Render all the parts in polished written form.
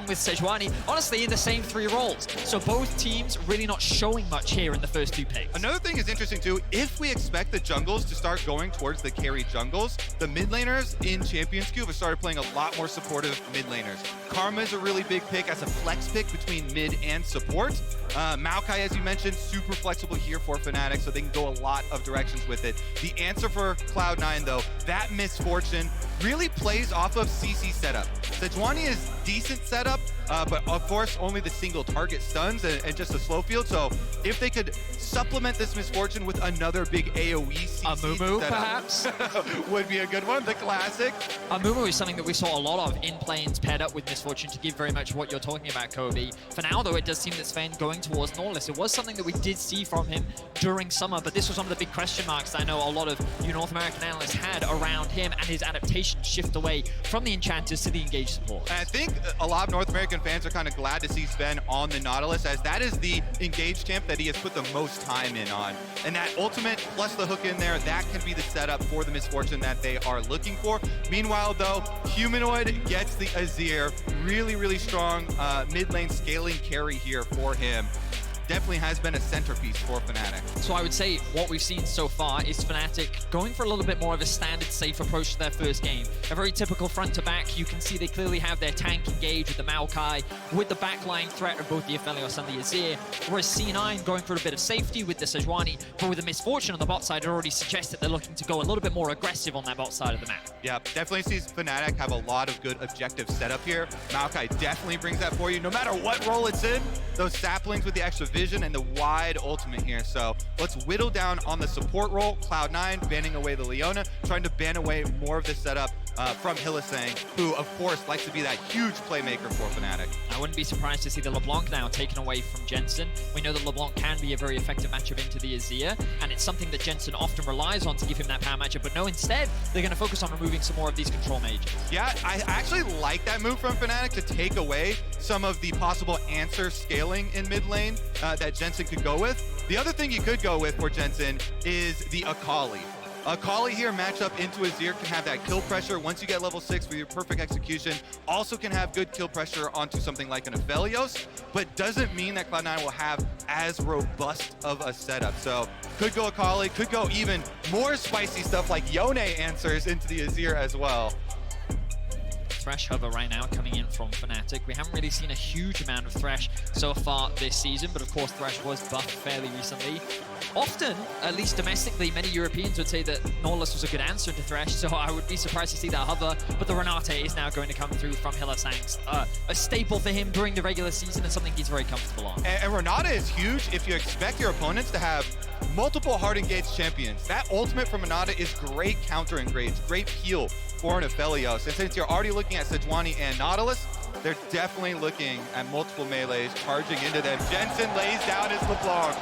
along with Sejuani, honestly in the same 3 roles. So both teams really not showing much here in the first 2 picks. Another thing is interesting too, if we expect the jungles to start going towards the carry jungles, the mid laners in Champions Cube have started playing a lot more supportive mid laners. Karma is a really big pick as a flex pick between mid and support. Maokai, as you mentioned, super flexible here for Fnatic, so they can go a lot of directions with it. The answer for Cloud9 though, that misfortune really plays off of CC setup. Sejuani is decent setup, but of course only the single target stuns and just a slow field. So if they could supplement this misfortune with another big AoE CC Amumu, setup, perhaps? would be a good one, the classic. Amumu is something that we saw a lot of in planes paired up with Misfortune to give very much what you're talking about, Kobe. For now, though, it does seem that Zven going towards Nautilus. It was something that we did see from him during summer, but this was one of the big question marks that I know a lot of you North American analysts had around him and his adaptation shift away from the Enchanters to the engaged support. And I think a lot of North American fans are kind of glad to see Zven on the Nautilus, as that is the engaged champ that he has put the most time in on. And that ultimate plus the hook in there, that can be the setup for the misfortune that they are looking for. Meanwhile, though, Humanoid gets the Azir. Really, really strong mid lane scaling carry here for him. Definitely has been a centerpiece for Fnatic. So I would say what we've seen so far is Fnatic going for a little bit more of a standard safe approach to their first game. A very typical front to back. You can see they clearly have their tank engaged with the Maokai, with the backline threat of both the Aphelios and the Azir, whereas C9 going for a bit of safety with the Sejuani, but with the misfortune on the bot side, it already suggests that they're looking to go a little bit more aggressive on that bot side of the map. Yeah, definitely sees Fnatic have a lot of good objective setup here. Maokai definitely brings that for you, no matter what role it's in. Those saplings with the extra vision and the wide ultimate here. So let's whittle down on the support role. Cloud9 banning away the Leona, trying to ban away more of the setup from Hylissang, who of course likes to be that huge playmaker for Fnatic. I wouldn't be surprised to see the LeBlanc now taken away from Jensen. We know that LeBlanc can be a very effective matchup into the Azir, and it's something that Jensen often relies on to give him that power matchup, but no, instead, they're going to focus on removing some more of these control mages. Yeah, I actually like that move from Fnatic to take away some of the possible answer scaling in mid lane that Jensen could go with. The other thing you could go with for Jensen is the Akali. Akali here matchup into Azir can have that kill pressure once you get level 6 with your perfect execution. Also can have good kill pressure onto something like an Aphelios, but doesn't mean that Cloud9 will have as robust of a setup. So could go Akali, could go even more spicy stuff like Yone answers into the Azir as well. Thresh hover right now coming in from Fnatic. We haven't really seen a huge amount of Thresh so far this season, but of course Thresh was buffed fairly recently. Often, at least domestically, many Europeans would say that Nautilus was a good answer to Thresh, so I would be surprised to see that hover, but the Renata is now going to come through from Hylissang. A staple for him during the regular season and something he's very comfortable on. And Renata is huge if you expect your opponents to have multiple hard engaged champions. That ultimate from Renata is great counter engrades, great peel for an Aphelios. And since you're already looking at Sejuani and Nautilus, they're definitely looking at multiple melees charging into them. Jensen lays down his LeBlanc.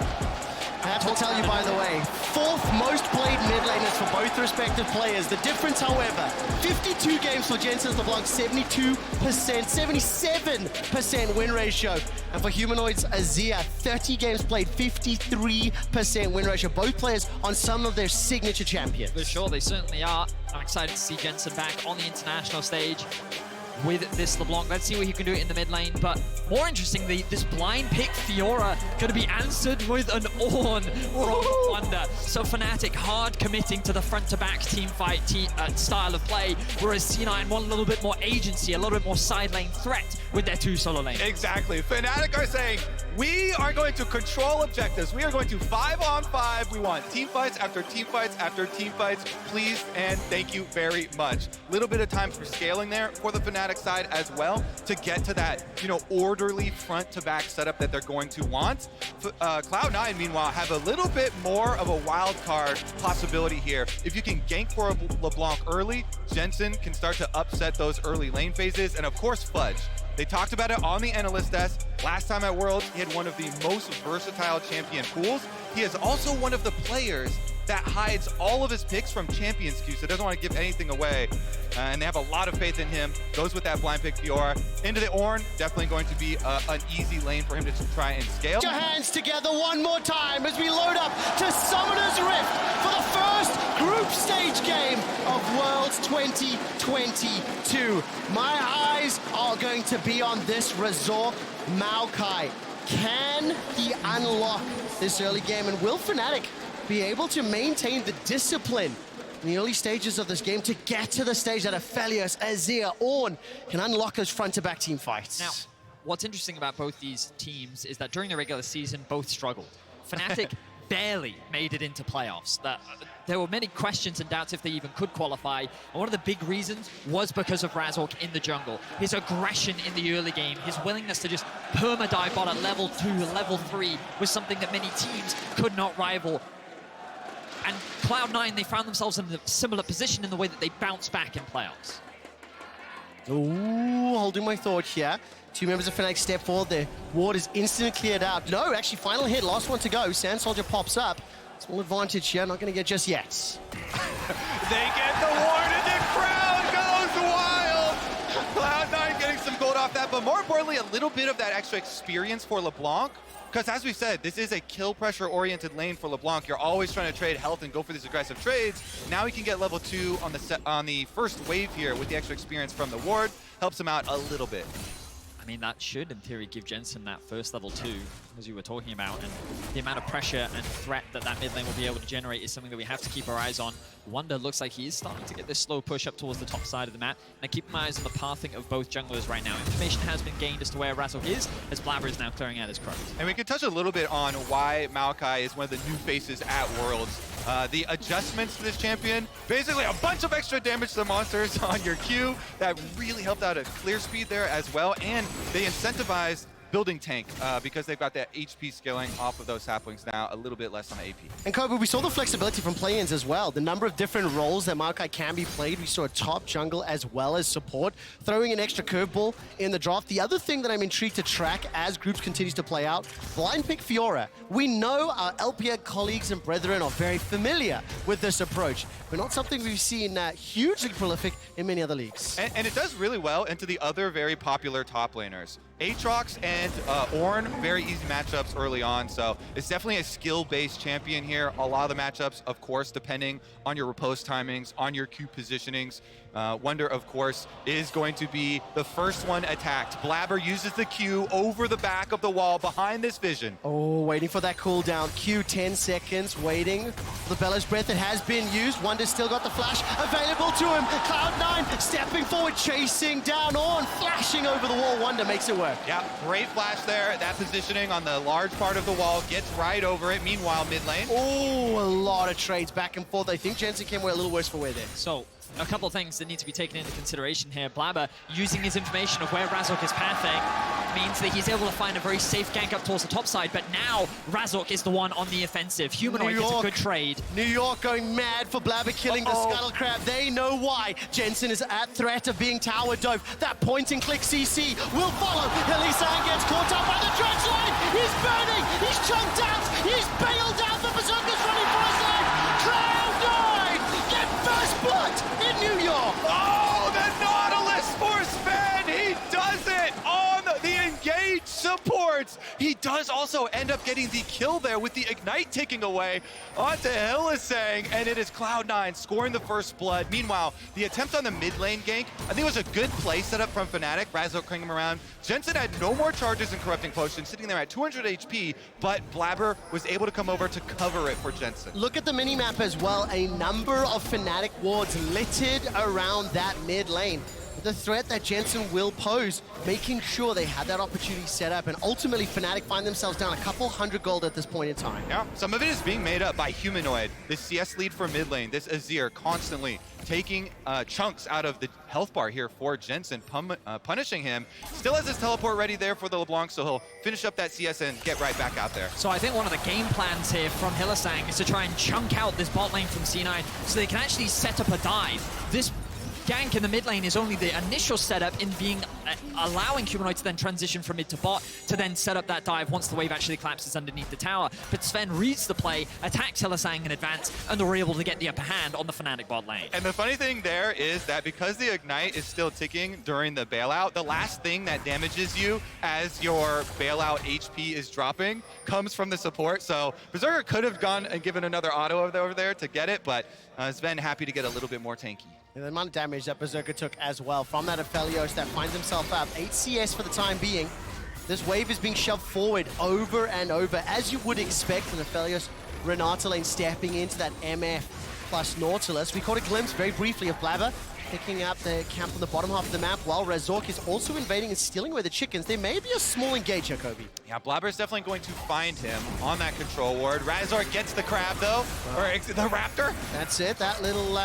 I have to tell you, by the way, 4th most played mid laners for both respective players. The difference, however, 52 games for Jensen's LeBlanc, 72%, 77% win ratio. And for Humanoid's Azir, 30 games played, 53% win ratio. Both players on some of their signature champions. For sure, they certainly are. I'm excited to see Jensen back on the international stage with this LeBlanc. Let's see what he can do in the mid lane. But more interestingly, this blind pick Fiora going to be answered with an Ornn from Wunder. So Fnatic hard committing to the front-to-back team fight style of play, whereas C9 want a little bit more agency, a little bit more side lane threat with their 2 solo lanes. Exactly. Fnatic are saying, we are going to control objectives. We are going to 5-on-5. We want team fights after team fights after team fights. Please and thank you very much. Little bit of time for scaling there for the Fnatic side as well to get to that, orderly front-to-back setup that they're going to want. Cloud9, meanwhile, have a little bit more of a wild card possibility here. If you can gank for a LeBlanc early, Jensen can start to upset those early lane phases, and of course Fudge. They talked about it on the analyst desk. Last time at Worlds, he had one of the most versatile champion pools. He is also one of the players that hides all of his picks from Champions Q, so doesn't want to give anything away. And they have a lot of faith in him. Goes with that blind pick Fiora. Into the Ornn, definitely going to be an easy lane for him to try and scale. Put your hands together one more time as we load up to Summoner's Rift for the first group stage game of Worlds 2022. My eyes are going to be on this Razork Maokai. Can he unlock this early game, and will Fnatic be able to maintain the discipline in the early stages of this game to get to the stage that Aphelios, Azir, Ornn can unlock those front-to-back team fights? Now, what's interesting about both these teams is that during the regular season, both struggled. Fnatic barely made it into playoffs. There were many questions and doubts if they even could qualify, and one of the big reasons was because of Razork in the jungle. His aggression in the early game, his willingness to just perma-dive bot at level 2, level 3, was something that many teams could not rival. And Cloud9, they found themselves in a similar position in the way that they bounced back in playoffs. Ooh, holding my thought here. Two members of Fnatic step forward. Their ward is instantly cleared out. No, actually, final hit, last one to go. Sand Soldier pops up. Small advantage here, not going to get just yet. They get the ward and the crowd goes wild! Cloud9 getting some gold off that, but more importantly, a little bit of that extra experience for LeBlanc. Because as we said, this is a kill pressure oriented lane for LeBlanc. You're always trying to trade health and go for these aggressive trades. Now he can get level 2 on the first wave here with the extra experience from the ward. Helps him out a little bit. I mean, that should, in theory, give Jensen that first level 2, as you were talking about, and the amount of pressure and threat that mid lane will be able to generate is something that we have to keep our eyes on. Wunder looks like he is starting to get this slow push up towards the top side of the map, and I keep my eyes on the pathing of both junglers right now. Information has been gained as to where Razork is, as Blaber is now clearing out his crows. And we can touch a little bit on why Maokai is one of the new faces at Worlds. The adjustments to this champion, basically a bunch of extra damage to the monsters on your Q. That really helped out at clear speed there as well, and they incentivized building tank because they've got that HP scaling off of those saplings now, a little bit less on AP. And Kobe, we saw the flexibility from play-ins as well. The number of different roles that Maokai can be played. We saw a top jungle as well as support, throwing an extra curveball in the draft. The other thing that I'm intrigued to track as groups continues to play out, blind pick Fiora. We know our LPL colleagues and brethren are very familiar with this approach, but not something we've seen hugely prolific in many other leagues. And it does really well into the other very popular top laners. Aatrox and Ornn, very easy matchups early on, so it's definitely a skill-based champion here. A lot of the matchups, of course, depending on your riposte timings, on your Q positionings. Wunder, of course, is going to be the first one attacked. Blaber uses the Q over the back of the wall behind this vision. Oh, waiting for that cooldown. Q, 10 seconds, waiting for the Bellows Breath. It has been used. Wunder's still got the flash available to him. Cloud9 stepping forward, chasing down Ornn, flashing over the wall. Wunder makes it work. Yeah, great flash there. That positioning on the large part of the wall gets right over it. Meanwhile, mid lane. Oh, a lot of trades back and forth. I think Jensen came away a little worse for wear there. So, a couple of things that need to be taken into consideration here. Blaber, using his information of where Razork is pathing, means that he's able to find a very safe gank up towards the top side, but now Razork is the one on the offensive. Humanoid gets a good trade. New York going mad for Blaber killing the Scuttle Crab. They know why. Jensen is at threat of being tower dove. That point and click CC will follow. Hylissang gets caught up by the dredge line. He's burning. He's chunked out. He's bailed out. The Berserker's running for his life. Cloud9 get first blood in New York. Oh, the Nautilus Force fan! He does it on the engaged supports. He does also end up getting the kill there with the Ignite ticking away onto Hylissang, and it is Cloud9 scoring the first blood. Meanwhile, the attempt on the mid lane gank, I think it was a good play setup from Fnatic. Razork clearing him around. Jensen had no more charges in Corrupting Potion, sitting there at 200 HP, but Blaber was able to come over to cover it for Jensen. Look at the minimap as well. A number of Fnatic wards littered around that mid lane. The threat that Jensen will pose, making sure they had that opportunity set up, and ultimately Fnatic find themselves down a couple hundred gold at this point in time. Yeah, some of it is being made up by Humanoid, this CS lead for mid lane, this Azir constantly taking chunks out of the health bar here for Jensen, punishing him. Still has his teleport ready there for the LeBlanc, so he'll finish up that CS and get right back out there. So I think one of the game plans here from Hylissang is to try and chunk out this bot lane from C9 so they can actually set up a dive. This gank in the mid lane is only the initial setup in being allowing Humanoid to then transition from mid to bot to then set up that dive once the wave actually collapses underneath the tower. But Zven reads the play, attacks Hylissang in advance, and they're able to get the upper hand on the Fnatic bot lane. And the funny thing there is that because the Ignite is still ticking during the bailout, the last thing that damages you as your bailout HP is dropping comes from the support. So Berserker could have gone and given another auto over there to get it, but Zven happy to get a little bit more tanky. And the amount of damage that Berserker took as well from that Aphelios that finds himself up. 8 CS for the time being. This wave is being shoved forward over and over, as you would expect from Aphelios. Renata Lane stepping into that MF plus Nautilus. We caught a glimpse very briefly of Blaber picking up the camp on the bottom half of the map, while Razork is also invading and stealing away the chickens. There may be a small engage here, Kobe. Yeah, Blaber is definitely going to find him on that control ward. Razork gets the crab, though, or the raptor. That's it. That little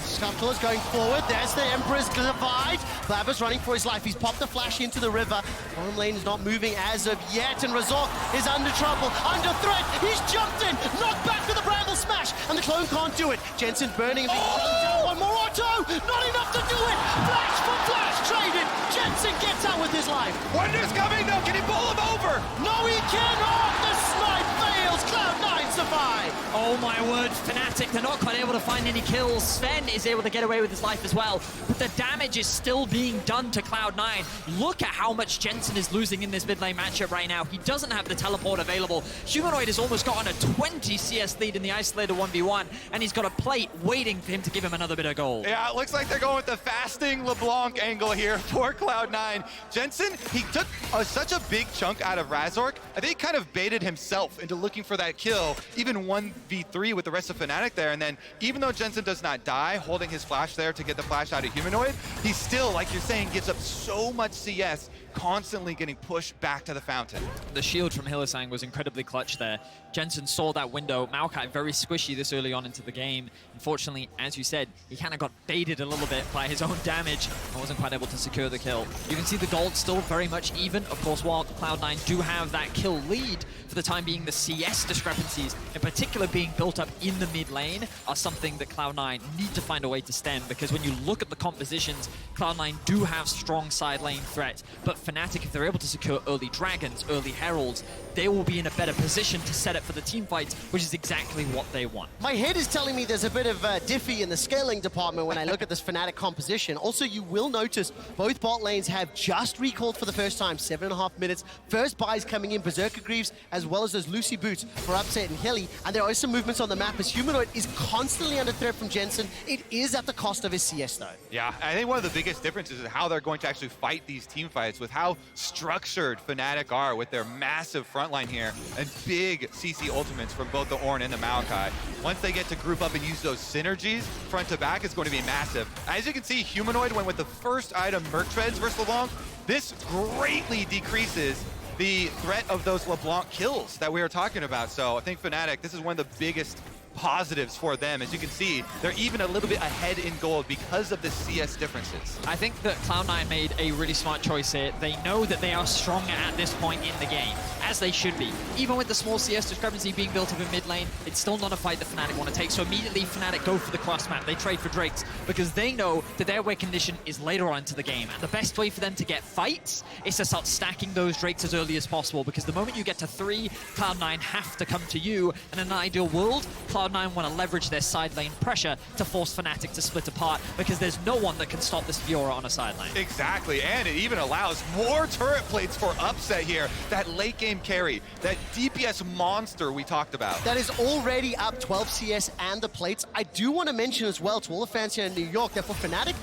scuffle is going forward. There's the Emperor's divide. Blaber's running for his life. He's popped the flash into the river. Bottom lane is not moving as of yet, and Razork is under trouble, under threat. He's jumped in, knocked back with the Bramble Smash, and the clone can't do it. Jensen burning and being thrown down. One more auto, not enough to do it. Flash for flash, traded. Jensen gets out with his life. Wunder's coming, though. Can he pull him over? No, he cannot. The snipe fails. Cloud9 survive. Oh my word, Fnatic, they're not quite able to find any kills. Zven is able to get away with his life as well, but the damage is still being done to Cloud9. Look at how much Jensen is losing in this mid lane matchup right now. He doesn't have the teleport available. Humanoid has almost gotten a 20 CS lead in the isolated 1v1, and he's got a plate waiting for him to give him another bit of gold. Yeah, it looks like they're going with the fasting LeBlanc angle here for Cloud9. Jensen, he took such a big chunk out of Razork. I think he kind of baited himself into looking for that kill, even 1v3 with the rest of Fnatic there. And then even though Jensen does not die, holding his flash there to get the flash out of Humanoid, he still, like you're saying, gives up so much CS, constantly getting pushed back to the fountain. The shield from Hylissang was incredibly clutch there. Jensen saw that window. Maokai very squishy this early on into the game. Unfortunately, as you said, he kind of got baited a little bit by his own damage and wasn't quite able to secure the kill. You can see the gold still very much even. Of course, while Cloud9 do have that kill lead, for the time being, the CS discrepancies, in particular being built up in the mid lane, are something that Cloud9 need to find a way to stem, because when you look at the compositions, Cloud9 do have strong side lane threat, but Fnatic, if they're able to secure early dragons, early heralds, they will be in a better position to set up for the team fights, which is exactly what they want. My head is telling me there's a bit of diffy in the scaling department when I look at this Fnatic composition. Also, you will notice both bot lanes have just recalled for the first time, 7.5 minutes. First buys coming in, Berserker Greaves, as well as those Lucy boots for Upset and Hilly. And there are some movements on the map as Humanoid is constantly under threat from Jensen. It is at the cost of his CS, though. Yeah, I think one of the biggest differences is how they're going to actually fight these team fights, with how structured Fnatic are with their massive frontline here and big CC ultimates from both the Ornn and the Maokai. Once they get to group up and use those synergies, front to back is going to be massive. As you can see, Humanoid went with the first item, Merc Treads versus LeBlanc. This greatly decreases the threat of those LeBlanc kills that we were talking about. So I think Fnatic, this is one of the biggest positives for them. As you can see, they're even a little bit ahead in gold because of the CS differences. I think that Cloud9 made a really smart choice here. They know that they are stronger at this point in the game, as they should be. Even with the small CS discrepancy being built up in mid lane, it's still not a fight that Fnatic want to take. So immediately Fnatic go for the cross map. They trade for Drakes because they know that their win condition is later on into the game. And the best way for them to get fights is to start stacking those Drakes as early as possible, because the moment you get to 3, Cloud9 have to come to you. And in an ideal world, Cloud9 want to leverage their side lane pressure to force Fnatic to split apart, because there's no one that can stop this Fiora on a side lane. Exactly, and it even allows more turret plates for Upset here. That late game carry, that DPS monster we talked about. That is already up 12 CS and the plates. I do want to mention as well to all the fans here in New York that for Fnatic,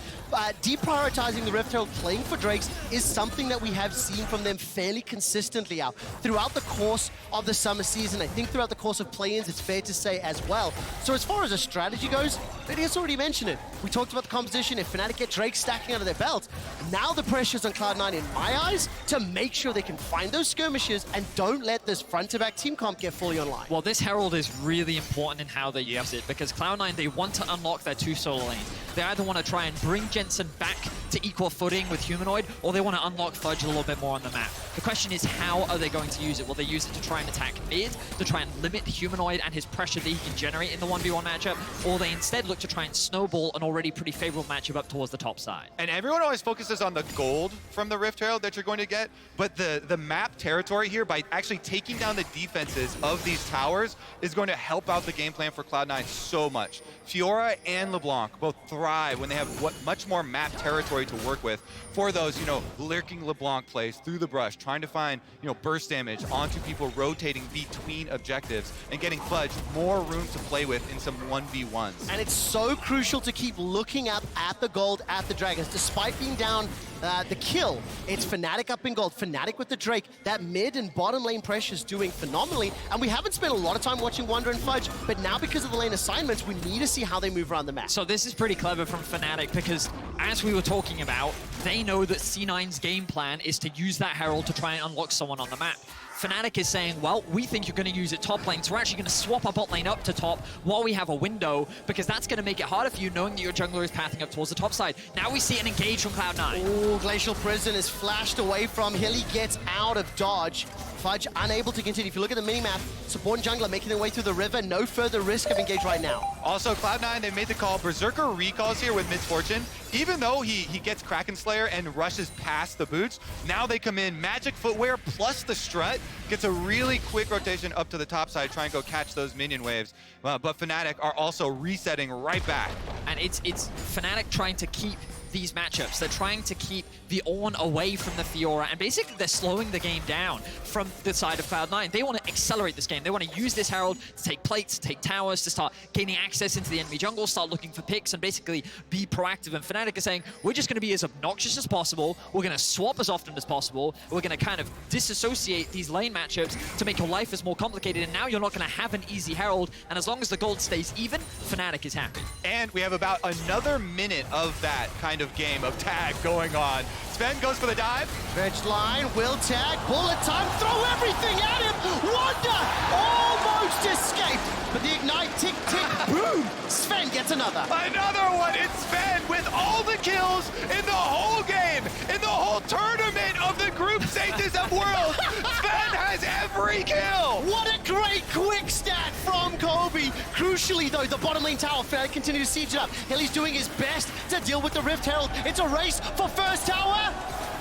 deprioritizing the Rift Herald, playing for Drakes, is something that we have seen from them fairly consistently out throughout the course of the summer season. I think throughout the course of play-ins, it's fair to say as well. So as far as a strategy goes, Vedius already mentioned it. We talked about the composition. If Fnatic get Drake stacking under their belt, now the pressure's on Cloud9, in my eyes, to make sure they can find those skirmishes and don't let this front-to-back team comp get fully online. Well, this Herald is really important in how they use it, because Cloud9, they want to unlock their 2 solo lanes. They either want to try and bring Jensen back to equal footing with Humanoid, or they want to unlock Fudge a little bit more on the map. The question is, how are they going to use it? Will they use it to try and attack mid, to try and limit Humanoid and his pressure that he can generate in the 1v1 matchup, or they instead look to try and snowball an already pretty favorable matchup up towards the top side? And everyone always focuses on the gold from the Rift Herald that you're going to get, but the map territory here, by actually taking down the defenses of these towers, is going to help out the game plan for Cloud9 so much. Fiora and LeBlanc both thrive when they have much more map territory to work with for those, lurking LeBlanc plays through the brush, trying to find, burst damage onto people rotating between objectives and getting Fudge more room to play with in some 1v1s. And it's so crucial to keep looking up at the gold, at the Dragons. Despite being down the kill, it's Fnatic up in gold, Fnatic with the Drake. That mid and bottom lane pressure is doing phenomenally, and we haven't spent a lot of time watching Wunder and Fudge, but now because of the lane assignments, we need to see how they move around the map. So this is pretty clever from Fnatic, because as we were talking about, they know that C9's game plan is to use that Herald to try and unlock someone on the map. Fnatic is saying, well, we think you're going to use it top lane, so we're actually going to swap our bot lane up to top while we have a window, because that's going to make it harder for you knowing that your jungler is pathing up towards the top side. Now we see an engage from Cloud9. Oh, Glacial Prison is flashed away from. Hilly gets out of dodge. Fudge unable to continue. If you look at the minimap, support and jungler making their way through the river. No further risk of engage right now. Also, Cloud9, they made the call. Berserker recalls here with Misfortune. Even though he gets Kraken Slayer and rushes past the boots, now they come in Magic Footwear plus the Strut. Gets a really quick rotation up to the top side, try and go catch those minion waves. But Fnatic are also resetting right back. And it's Fnatic trying to keep these matchups. They're trying to keep the Ornn away from the Fiora, and basically they're slowing the game down from the side of Cloud9. They want to accelerate this game. They want to use this Herald to take plates, to take towers, to start gaining access into the enemy jungle, start looking for picks, and basically be proactive. And Fnatic is saying, we're just going to be as obnoxious as possible, we're going to swap as often as possible, we're going to kind of disassociate these lane matchups to make your life as more complicated, and now you're not going to have an easy Herald, and as long as the gold stays even, Fnatic is happy. And we have about another minute of that kind of game of tag going on. Zven goes for the dive. Stretched line, will tag, bullet time, throw everything at him! Wunder almost escaped, but the ignite, tick, tick, boom! Zven gets another. Another one! It's Zven with all the kills in the whole game, in the whole tournament of the group stages of Worlds. Zven has every kill! What a great quick stat from Kobe. Crucially, though, the bottom lane tower, Fnatic continue to siege it up. Hilly's doing his best to deal with the Rift Herald. It's a race for first tower.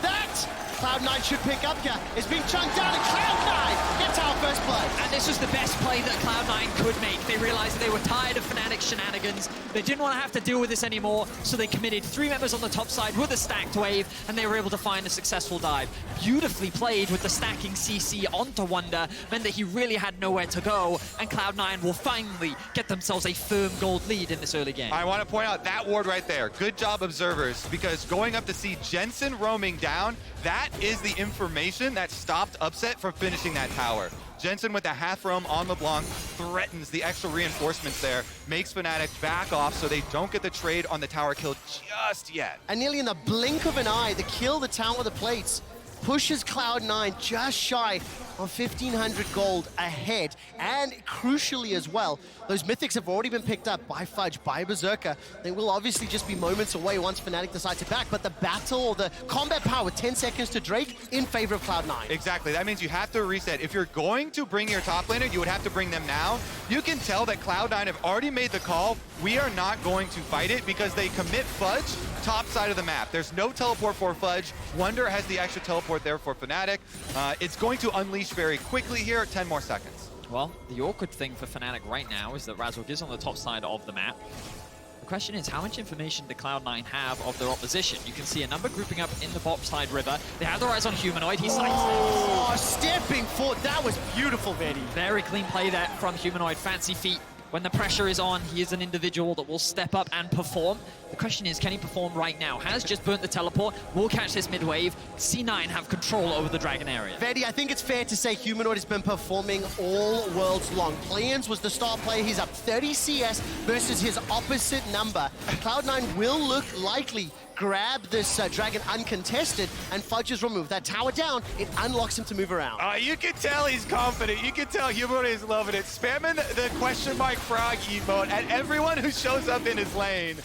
That Cloud9 should pick up here. It's being chunked down, and Cloud9 gets our first blood. And this was the best play that Cloud9 could make. They realized they were tired of Fnatic's shenanigans. They didn't want to have to deal with this anymore, so they committed 3 members on the top side with a stacked wave, and they were able to find a successful dive. Beautifully played with the stacking CC onto Wunder, meant that he really had nowhere to go, and Cloud9 will finally get themselves a firm gold lead in this early game. I want to point out that ward right there. Good job, observers, because going up to see Jensen roaming down, that is the information that stopped Upset from finishing that tower. Jensen with the half roam on LeBlanc threatens the extra reinforcements there, makes Fnatic back off so they don't get the trade on the tower kill just yet. And nearly in the blink of an eye, the kill, the tower, the plates, pushes Cloud9 just shy of 1,500 gold ahead. And crucially as well, those mythics have already been picked up by Fudge, by Berserker. They will obviously just be moments away once Fnatic decides to back, but the battle or the combat power, 10 seconds to Drake in favor of Cloud9. Exactly, that means you have to reset. If you're going to bring your top laner, you would have to bring them now. You can tell that Cloud9 have already made the call. We are not going to fight it because they commit Fudge top side of the map. There's no teleport for Fudge. Wunder has the extra teleport there for Fnatic. It's going to unleash very quickly here, 10 more seconds. Well, the awkward thing for Fnatic right now is that Razork is on the top side of the map. The question is, how much information do Cloud9 have of their opposition? You can see a number grouping up in the bot side river. They have their eyes on Humanoid. He sights Oh, stepping forward. That was beautiful, Vedi. Very clean play there from Humanoid. Fancy feet. When the pressure is on, he is an individual that will step up and perform. The question is, can he perform right now? Has just burnt the teleport, will catch this mid-wave. C9 have control over the Dragon area. Vedi, I think it's fair to say Humanoid has been performing all worlds long. Play-ins was the star player. He's up 30 CS versus his opposite number. Cloud9 will look likely grab this Dragon uncontested, and Fudge is removed. That tower down, it unlocks him to move around. You can tell he's confident. You can tell Humanoid is loving it. Spamming the question mark frog emote at everyone who shows up in his lane.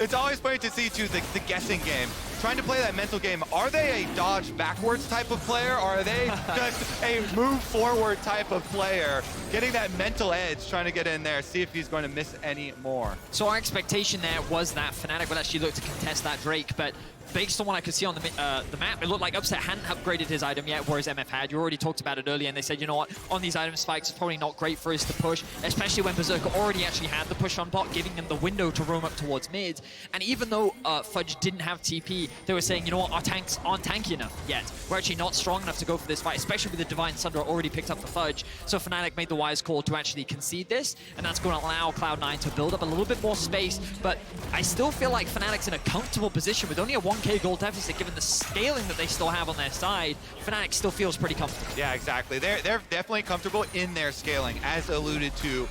It's always funny to see, too, the guessing game. trying to play that mental game. Are they a dodge backwards type of player, or are they just a move forward type of player? Getting that mental edge, trying to get in there, see if he's going to miss any more. So our expectation there was that Fnatic would actually look to contest that Drake, but based on what I could see on the map, it looked like Upset hadn't upgraded his item yet, whereas MF had. You already talked about it earlier, and they said, you know what, on these item spikes, it's probably not great for us to push, especially when Berserker already actually had the push on bot, giving them the window to roam up towards mid. And even though Fudge didn't have TP, they were saying, you know what, our tanks aren't tanky enough yet. We're actually not strong enough to go for this fight, especially with the Divine Sunder already picked up for Fudge. So Fnatic made the wise call to actually concede this, and that's going to allow Cloud9 to build up a little bit more space. But I still feel like Fnatic's in a comfortable position with only a 1k gold deficit, given the scaling that they still have on their side. Fnatic still feels pretty comfortable. Yeah, exactly. They're definitely comfortable in their scaling, as alluded to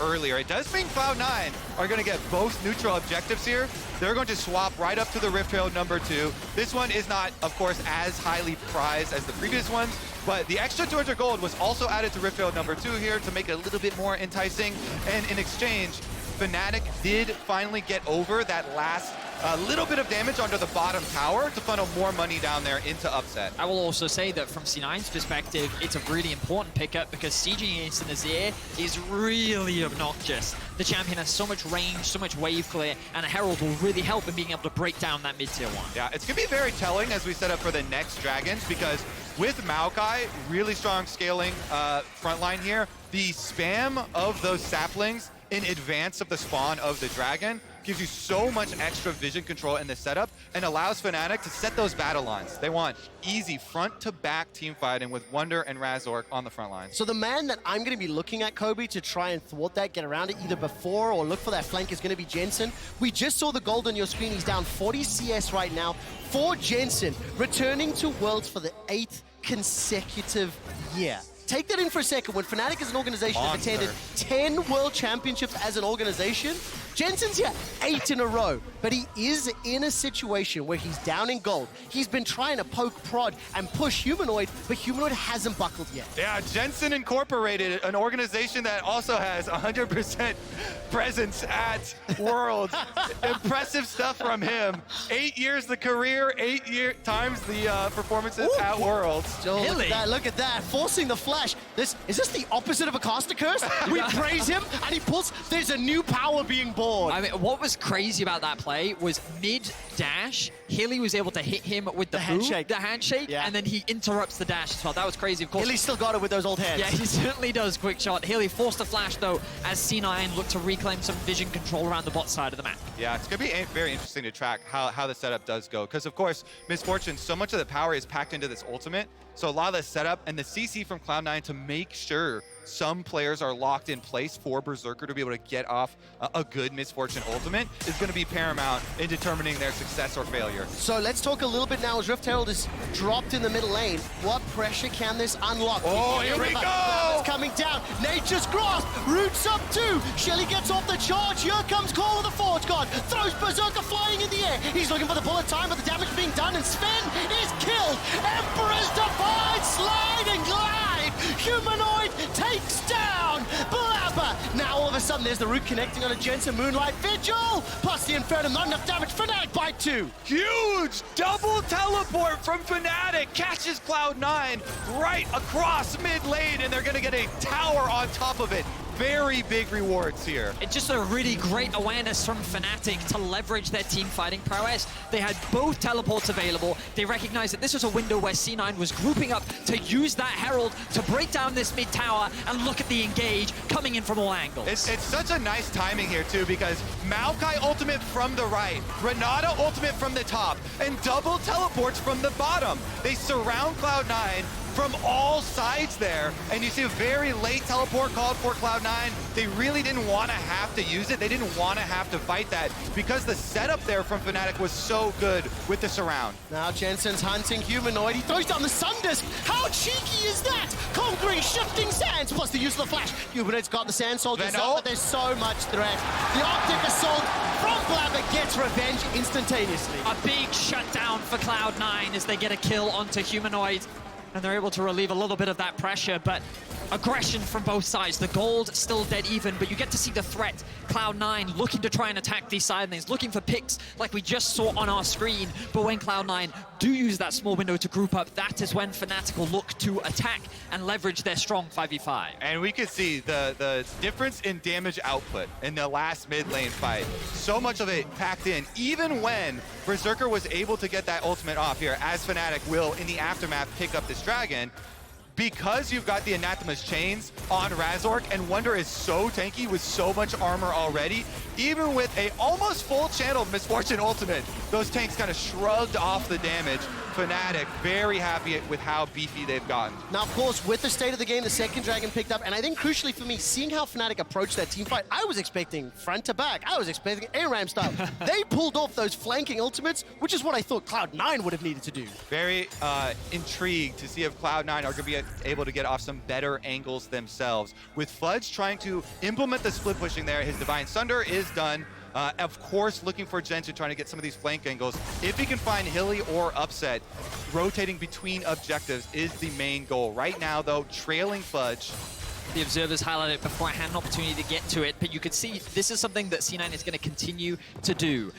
earlier. It does mean Cloud9 are going to get both neutral objectives here. They're going to swap right up to the Rift Herald number 2. This one is not, of course, as highly prized as the previous ones, but the extra 200 gold was also added to Rift Herald number 2 here to make it a little bit more enticing. And in exchange, Fnatic did finally get over that last little bit of damage onto the bottom tower to funnel more money down there into Upset. I will also say that from C9's perspective, it's a really important pickup because sieging against an Azir is really obnoxious. The champion has so much range, so much wave clear, and a Herald will really help in being able to break down that mid-tier 1. Yeah, it's going to be very telling as we set up for the next Dragons, because with Maokai, really strong scaling front line here, the spam of those saplings in advance of the spawn of the dragon gives you so much extra vision control in the setup and allows Fnatic to set those battle lines. They want easy front-to-back team fighting with Wunder and Razork on the front line. So the man that I'm going to be looking at, Kobe, to try and thwart that, get around it either before or look for that flank is going to be Jensen. We just saw the gold on your screen. He's down 40 CS right now for Jensen, returning to Worlds for the 8th consecutive year. Take that in for a second. When Fnatic as an organization have attended 10 World Championships as an organization, Jensen's here 8 in a row, but he is in a situation where he's down in gold. He's been trying to poke, prod, and push Humanoid, but Humanoid hasn't buckled yet. Yeah, Jensen Incorporated, an organization that also has 100% presence at Worlds. Impressive stuff from him. 8 years the career, 8 times the performances at Worlds. So look at that, forcing the flash. Is this the opposite of a caster curse? We praise him, and he pulls. There's a new power being born. I mean, what was crazy about that play was mid-dash, Hilly was able to hit him with the handshake, yeah. And then he interrupts the dash as well. That was crazy, of course. Hilly still got it with those old hands. Yeah, he certainly does, QuickShot. Hilly forced a flash, though, as C9 looked to reclaim some vision control around the bot side of the map. Yeah, it's going to be very interesting to track how the setup does go. Because, of course, Misfortune, so much of the power is packed into this ultimate. So a lot of the setup and the CC from Cloud9 to make sure some players are locked in place for Berserker to be able to get off a good Misfortune ultimate is going to be paramount in determining their success or failure. So let's talk a little bit now as Rift Herald is dropped in the middle lane. What pressure can this unlock? Oh, here we go! It's coming down. Nature's Grasp. Roots up too. Shelly gets off the charge. Here comes Call of the Forge God. Throws Berserker flying in the air. He's looking for the bullet time, but the damage being done, and Zven is killed. Emperor's Divine Slide and Glide. Humanoid takes down Blaber. Now all of a sudden there's the root connecting on a Jensen Moonlight Vigil. Plus the Inferno, not enough damage. Fnatic by 2. Huge double teleport from Fnatic. Catches Cloud9 right across mid lane, and they're going to get a tower on top of it. Very big rewards here. It's just a really great awareness from Fnatic to leverage their team fighting prowess. They had both teleports available. They recognized that this was a window where C9 was grouping up to use that Herald to break down this mid tower, and look at the engage coming in from all angles. It's such a nice timing here too, because Maokai ultimate from the right, Renata ultimate from the top, and double teleports from the bottom. They surround Cloud9 from all sides there, and you see a very late teleport called for Cloud9. They really didn't want to have to use it. They didn't want to have to fight that because the setup there from Fnatic was so good with the surround. Now Jensen's hunting Humanoid. He throws down the Sun Disc. How cheeky is that? Conquering shifting sands, plus the use of the flash. Humanoid's got the Sand Soldiers up, but there's so much threat. The Arctic Assault from Blaber gets revenge instantaneously. A big shutdown for Cloud9 as they get a kill onto Humanoid. and they're able to relieve a little bit of that pressure, but aggression from both sides. The gold still dead even, but you get to see the threat. Cloud9 looking to try and attack these side lanes, looking for picks like we just saw on our screen, but when Cloud9 do use that small window to group up, that is when Fnatic will look to attack and leverage their strong 5v5. And we could see the difference in damage output in the last mid lane fight. So much of it packed in, even when Berserker was able to get that ultimate off here, as Fnatic will, in the aftermath, pick up this dragon. Because you've got the Anathema's chains on Razork, and Wunder is so tanky with so much armor already, even with a almost full channeled Misfortune ultimate, those tanks kind of shrugged off the damage. Fnatic very happy with how beefy they've gotten. Now, of course, with the state of the game, the second dragon picked up, and I think crucially for me, seeing how Fnatic approached that team fight, I was expecting front to back. I was expecting ARAM style. They pulled off those flanking ultimates, which is what I thought Cloud9 would have needed to do. Very intrigued to see if Cloud9 are going to be able to get off some better angles themselves. With Fudge trying to implement the split pushing there, his Divine Sunder is done. Of course, looking for Jensen, trying to get some of these flank angles. If he can find Hilly or Upset, rotating between objectives is the main goal. Right now, though, trailing Fudge. The observers highlighted it before I had an opportunity to get to it, but you could see this is something that C9 is going to continue to do.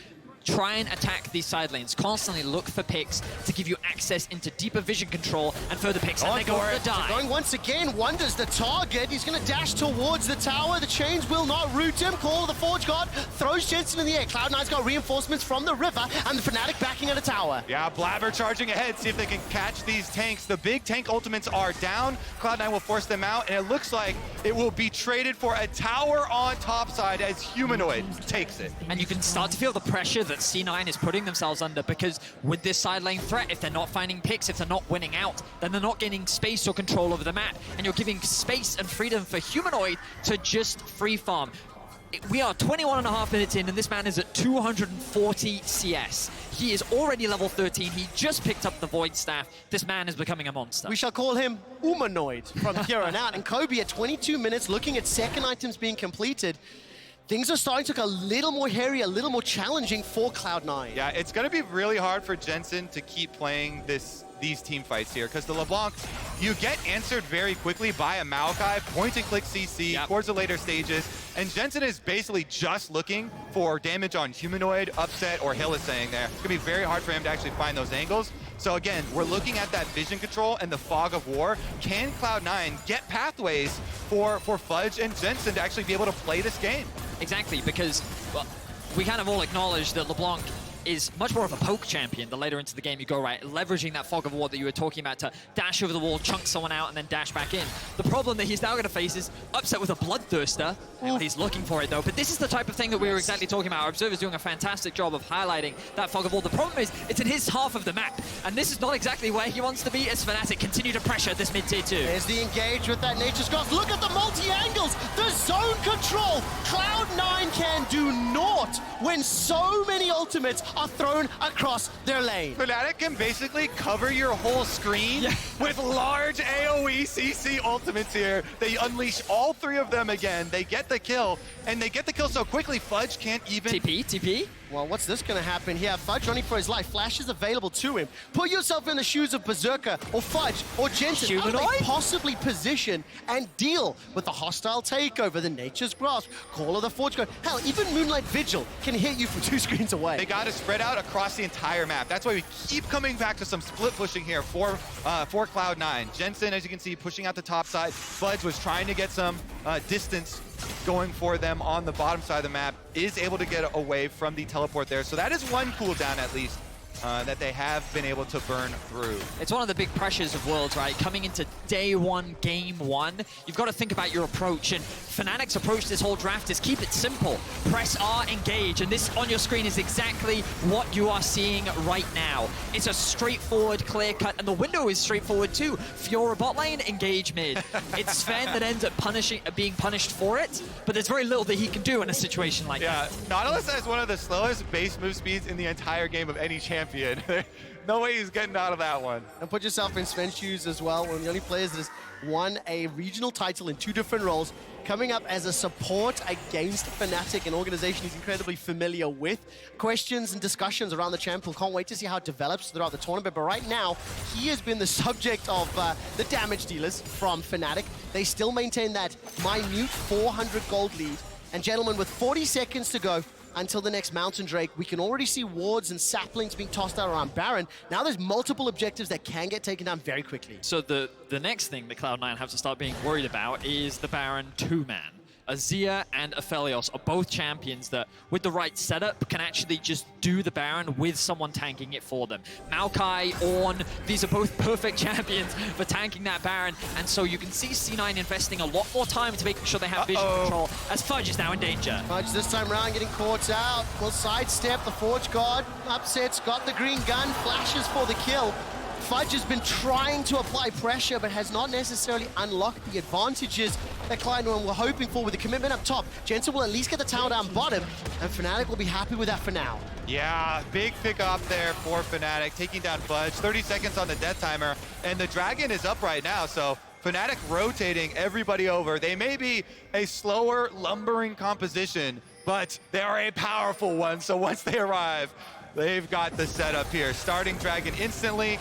Try and attack these side lanes. Constantly look for picks to give you access into deeper vision control and further picks. And they go for the dive. Going once again, Wunder's the target. He's going to dash towards the tower. The chains will not root him. Call of the Forge God throws Jensen in the air. Cloud9's got reinforcements from the river, and the Fnatic backing at a tower. Yeah, Blaber charging ahead, see if they can catch these tanks. The big tank ultimates are down. Cloud9 will force them out, and it looks like it will be traded for a tower on top side as Humanoid takes it. And you can start to feel the pressure that C9 is putting themselves under, because with this side lane threat, if they're not finding picks, if they're not winning out, then they're not gaining space or control over the map, and you're giving space and freedom for Humanoid to just free farm. We are 21.5 minutes in, and this man is at 240 CS. He is already level 13. He just picked up the Void Staff. This man is becoming a monster. We shall call him Humanoid from here on out. And Kobe at 22 minutes, looking at second items being completed. Things are starting to look a little more hairy, a little more challenging for Cloud9. Yeah, it's going to be really hard for Jensen to keep playing these team fights here, because the LeBlanc, you get answered very quickly by a Maokai, point and click CC towards the later stages, and Jensen is basically just looking for damage on Humanoid, Upset, or Hylissang there. It's going to be very hard for him to actually find those angles. So again, we're looking at that vision control and the fog of war. Can Cloud9 get pathways for Fudge and Jensen to actually be able to play this game? Exactly, because, well, we kind of all acknowledge that LeBlanc is much more of a poke champion the later into the game you go, right? Leveraging that fog of war that you were talking about to dash over the wall, chunk someone out, and then dash back in. The problem that he's now going to face is Upset with a Bloodthirster. He's looking for it, though. But this is the type of thing that we were exactly talking about. Our observer's doing a fantastic job of highlighting that fog of war. The problem is, it's in his half of the map, and this is not exactly where he wants to be as Fnatic continue to pressure this mid-tier 2. There's the engage with that Nature's Grasp. Look at the multi-angles, the zone control. Cloud9 can do naught when so many ultimates are thrown across their lane. Fnatic can basically cover your whole screen with large AoE CC ultimates here. They unleash all three of them again. They get the kill, and they get the kill so quickly, Fudge can't even... TP? Well, what's this going to happen here? Fudge running for his life. Flash is available to him. Put yourself in the shoes of Berserker or Fudge or Jensen. How do they possibly position and deal with the hostile takeover, the Nature's Grasp, Call of the Forge God? Hell, even Moonlight Vigil can hit you from 2 screens away. They got to spread out across the entire map. That's why we keep coming back to some split pushing here for Cloud9. Jensen, as you can see, pushing out the top side. Fudge was trying to get some distance going for them on the bottom side of the map, is able to get away from the teleport there. So that is one cooldown at least that they have been able to burn through. It's one of the big pressures of Worlds, right? Coming into day 1, game 1, you've got to think about your approach, and Fnatic's approach this whole draft is keep it simple. Press R, engage, and this on your screen is exactly what you are seeing right now. It's a straightforward, clear cut, and the window is straightforward too. Fiora bot lane, engage mid. It's Zven that ends up being punished for it, but there's very little that he can do in a situation like that. Nautilus has one of the slowest base move speeds in the entire game of any champion champion. No way he's getting out of that one. And put yourself in Sven's shoes as well. One of the only players that has won a regional title in 2 different roles, coming up as a support against Fnatic, an organization he's incredibly familiar with. Questions and discussions around the champion. Can't wait to see how it develops throughout the tournament. But right now, he has been the subject of the damage dealers from Fnatic. They still maintain that minute 400 gold lead. And gentlemen, with 40 seconds to go until the next Mountain Drake, we can already see wards and saplings being tossed out around Baron. Now there's multiple objectives that can get taken down very quickly. So the next thing that Cloud9 have to start being worried about is the Baron 2-man. Azir and Aphelios are both champions that, with the right setup, can actually just do the Baron with someone tanking it for them. Maokai, Ornn, these are both perfect champions for tanking that Baron, and so you can see C9 investing a lot more time to making sure they have vision control, as Fudge is now in danger. Fudge this time around getting caught out. Will sidestep, the Forge God upsets, got the green gun, flashes for the kill. Fudge has been trying to apply pressure, but has not necessarily unlocked the advantages that Cloud9 were hoping for with the commitment up top. Jensen will at least get the tower down bottom, and Fnatic will be happy with that for now. Yeah, big pick up there for Fnatic, taking down Fudge. 30 seconds on the death timer, and the Dragon is up right now, so Fnatic rotating everybody over. They may be a slower, lumbering composition, but they are a powerful one, so once they arrive, they've got the setup here. Starting Dragon instantly.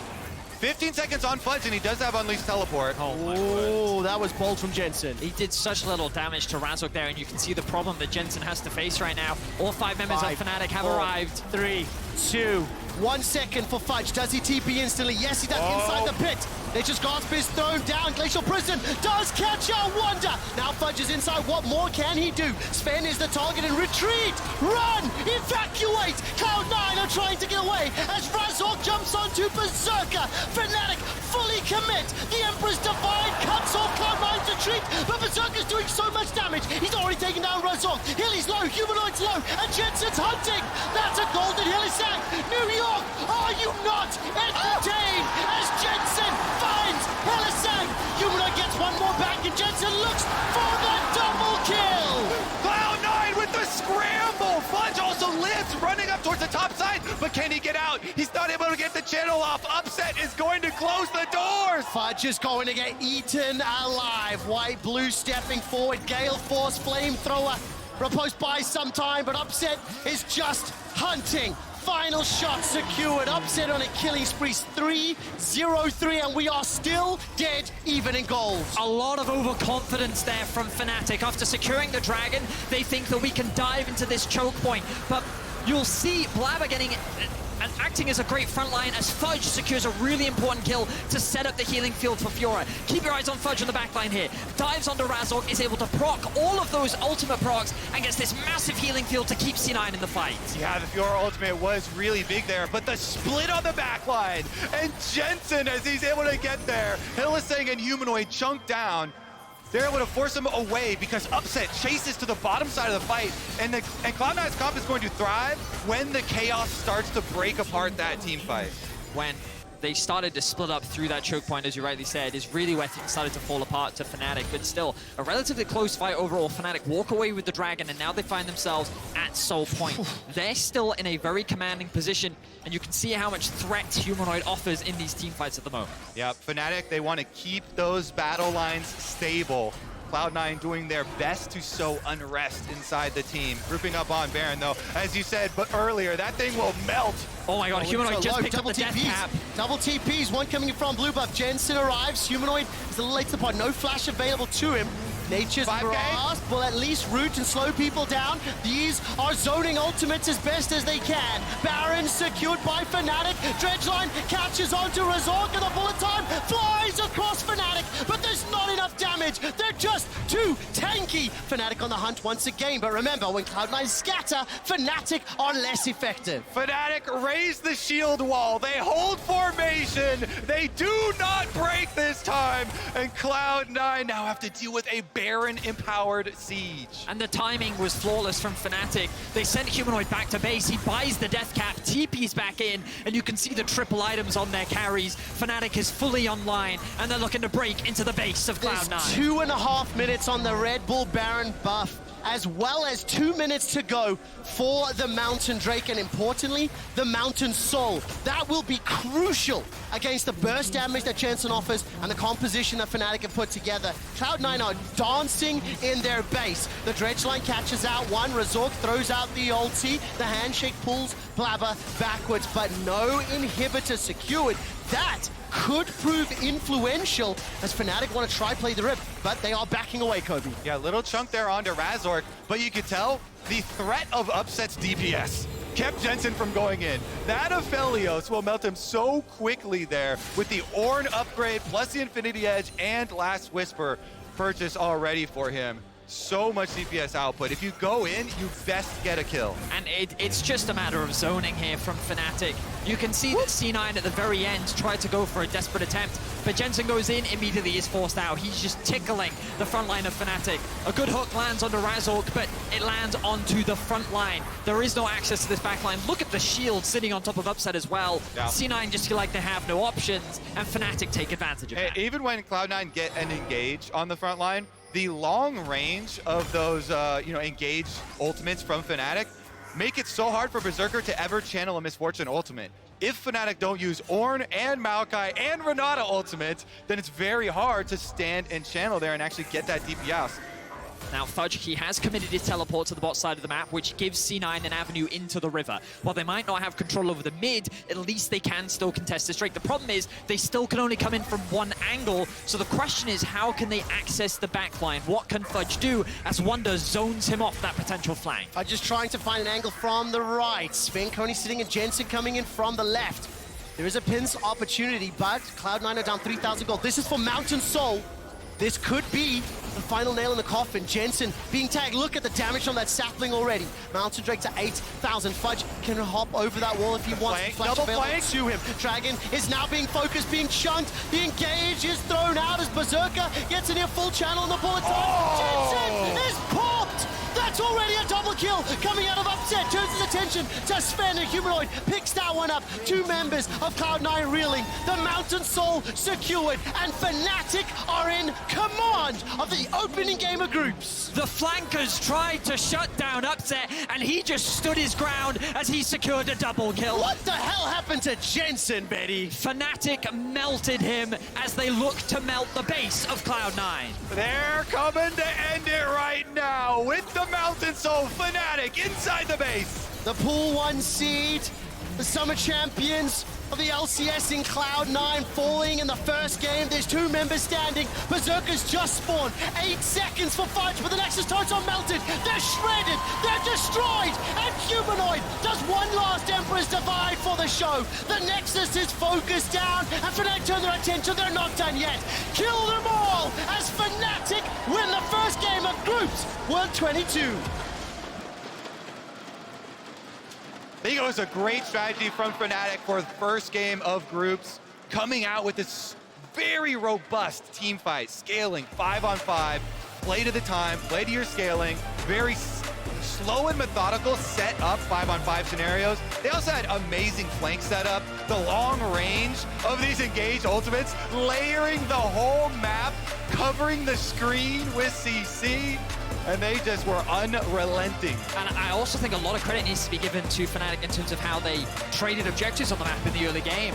15 seconds on Fudge, and he does have Unleashed Teleport. Oh my word. That was bold from Jensen. He did such little damage to Razork there, and you can see the problem that Jensen has to face right now. All 5 members of Fnatic have arrived. 3, 2, 1 second for Fudge. Does he TP instantly? Yes, he does inside the pit. Nature's Grasp is thrown down. Glacial Prison does catch out Wunder. Now Fudge is inside. What more can he do? Sven is the target and retreat. Run! Evacuate! Cloud9 are trying to get away as Razork jumps onto Berserker. Fnatic fully commit. The Emperor's Divine cuts off Cloud9's retreat, but Berserker's doing so much damage. He's already taken down Razork. Hilly's low, Humanoid's low, and Jensen's hunting. That's a golden Hylissang. New York, are you not entertained as Jensen finds Hylissang? Humanoid gets one more back, and Jensen looks for the double kill. Cloud9 with the scramble. Fudge also lives, running up towards the top side, but can he get out? He's not able to get the channel off. Upset is going to close the doors. Fudge is going to get eaten alive. White, blue stepping forward. Gale Force flamethrower. Repulsed by some time, but Upset is just hunting. Final shot secured. Upset on a killing spree. 3-0-3, and we are still dead even in gold. A lot of overconfidence there from Fnatic. After securing the Dragon, they think that we can dive into this choke point, but you'll see Blaber getting and acting as a great front line as Fudge secures a really important kill to set up the healing field for Fiora. Keep your eyes on Fudge on the back line here. Dives onto Razork, is able to proc all of those ultimate procs and gets this massive healing field to keep C9 in the fight. Yeah, the Fiora ultimate was really big there, but the split on the back line, and Jensen, as he's able to get there, Hylissang and Humanoid chunk down. They're able to force him away because Upset chases to the bottom side of the fight, and Cloud9's comp is going to thrive when the chaos starts to break apart that team fight. When they started to split up through that choke point, as you rightly said, is really where things started to fall apart to Fnatic, but still, a relatively close fight overall. Fnatic walk away with the Dragon, and now they find themselves at Soul Point. They're still in a very commanding position, and you can see how much threat Humanoid offers in these team fights at the moment. Yeah, Fnatic, they want to keep those battle lines stable. Cloud9 doing their best to sow unrest inside the team. Grouping up on Baron, though, as you said but earlier, that thing will melt. Oh my god, Humanoid just picked up the death cap. Double TPs, one coming in from blue buff. Jensen arrives. Humanoid is a little late to the pod. No flash available to him. Nature's Grasp will at least root and slow people down. These are zoning ultimates as best as they can. Baron secured by Fnatic. Dredgeline catches onto Razork, and the bullet time flies across Fnatic, but there's not enough damage. They're just too tanky. Fnatic on the hunt once again, but remember, when Cloud9 scatter, Fnatic are less effective. Fnatic raise the shield wall. They hold formation. They do not break this time, and Cloud9 now have to deal with a Baron-empowered siege. And the timing was flawless from Fnatic. They sent Humanoid back to base. He buys the death cap, TP's back in, and you can see the triple items on their carries. Fnatic is fully online, and they're looking to break into the base of Cloud9. There's 2.5 minutes on the Red Bull Baron buff. as well as 2 minutes to go for the Mountain Drake, and importantly, the Mountain Soul. That will be crucial against the burst damage that Jensen offers and the composition that Fnatic have put together. Cloud9 are dancing in their base. The Dredge line catches out one, Razork throws out the ulti, the handshake pulls Blaber backwards, but no inhibitor secured. That could prove influential as Fnatic want to try play the rip, but they are backing away, Kobe. Yeah, little chunk there onto Razork, but you could tell the threat of upsets DPS kept Jensen from going in. That Aphelios will melt him so quickly there with the Ornn upgrade plus the Infinity Edge and Last Whisper purchase already for him. So much DPS output. If you go in, you best get a kill. And it's just a matter of zoning here from Fnatic. You can see that C9 at the very end tried to go for a desperate attempt, but Jensen goes in, immediately is forced out. He's just tickling the front line of Fnatic. A good hook lands onto Razork, but it lands onto the front line. There is no access to this back line. Look at the shield sitting on top of Upset as well. Yeah. C9 just feel like they have no options, and Fnatic take advantage of that. Even when Cloud9 get an engage on the front line, the long range of those, engage ultimates from Fnatic make it so hard for Berserker to ever channel a Misfortune ultimate. If Fnatic don't use Ornn and Maokai and Renata ultimates, then it's very hard to stand and channel there and actually get that DPS. Now Fudge, he has committed his teleport to the bot side of the map, which gives C9 an avenue into the river. While they might not have control over the mid, at least they can still contest this Drake. The problem is, they still can only come in from one angle, so the question is, how can they access the backline? What can Fudge do as Wunder zones him off that potential flank? Fudge just trying to find an angle from the right. Sven Coney sitting and Jensen coming in from the left. There is a pin's opportunity, but Cloud9 are down 3,000 gold. This is for Mountain Soul. This could be the final nail in the coffin. Jensen being tagged. Look at the damage on that sapling already. Mountain Drake to 8,000. Fudge can hop over that wall if he wants. Flash available to him. Dragon is now being focused, being chunked. The engage is thrown out as Berserker gets a near full channel on the bullet time. Jensen is popped! That's already a double kill coming out of Upset. Turns his attention to Zven and Humanoid. Picks that one up. Two members of Cloud9 reeling. The Mountain Soul secured. And Fnatic are in command of the opening game of groups. The flankers tried to shut down Upset, and he just stood his ground as he secured a double kill. What the hell happened to Jensen, Betty? Fnatic melted him as they look to melt the base of Cloud9. They're coming to end it right now with the Mountain Soul Fnatic inside the base. The pool 1 seed, the summer champions of the LCS in Cloud9 falling in the first game. There's two members standing. Berserkers just spawned. 8 seconds for Fudge, but the Nexus turrets are melted. They're shredded. They're destroyed. And Humanoid does one last Emperor's Divide for the show. The Nexus is focused down, and Fnatic turn their attention. They're not done yet. Kill them all as Fnatic win the first game of groups. World 22. I think it was a great strategy from Fnatic for the first game of groups, coming out with this very robust team fight, scaling 5-on-5, play to the time, play to your scaling, very slow and methodical set up 5-on-5 scenarios. They also had amazing flank setup, the long range of these engaged ultimates, layering the whole map, covering the screen with CC. And they just were unrelenting. And I also think a lot of credit needs to be given to Fnatic in terms of how they traded objectives on the map in the early game.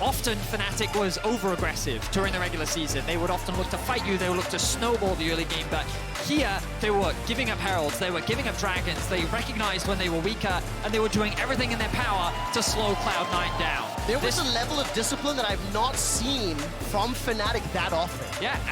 Often Fnatic was over-aggressive during the regular season. They would often look to fight you, they would look to snowball the early game, but here they were giving up heralds, they were giving up dragons, they recognized when they were weaker, and they were doing everything in their power to slow Cloud9 down. There was a level of discipline that I've not seen from Fnatic that often. Yeah, and